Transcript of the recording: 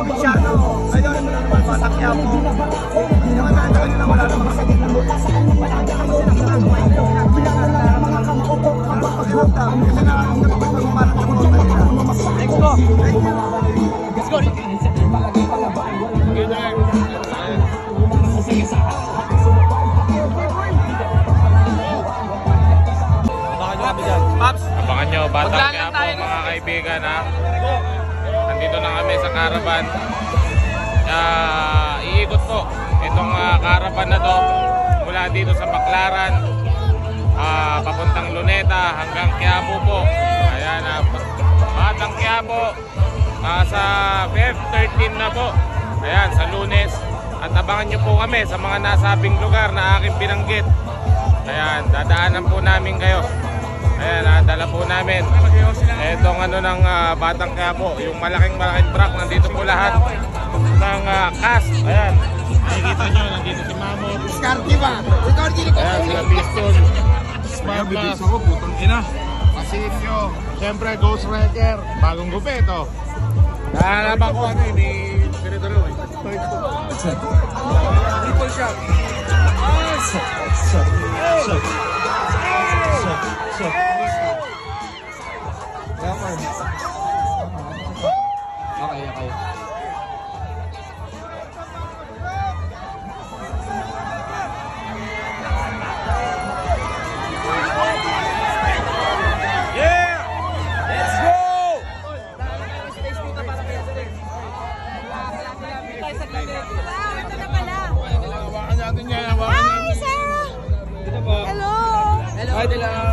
probinsyano. Ngayon, Batang Quiapo. Yung maganda kanila wala naman masakit ng lutas. Let's go! Let's go! Paps, abangan nyo, Batang Quiapo mga kaibigan ha. Nandito na kami sa caravan. Iikot po itong caravan na to mula dito sa Baclaran, papuntang Luneta hanggang Quiapo po. Ayan, Batang Quiapo sa Feb 13 na po. Ayan, sa Lunes. At abangan nyo po kami sa mga nasabing lugar na aking binanggit. Ayan, dadaanan po namin kayo. Ayan, dala po namin itong ano ng Batang Quiapo, yung malaking truck. Nandito po lahat ng cast. Ayan, nakikita nyo, nandito si Mamo Scarty ba? ayan, sila Piston, Sparklas, putang ina. Pasilio, siyempre Ghost Wrecker, bagong gupit oh. Nahalaman ko ano ni Piritolo eh. Triple shot. Okay. Hawakan natin yan, hawakan natin. Hi, sir! Hello! Hi, Dila.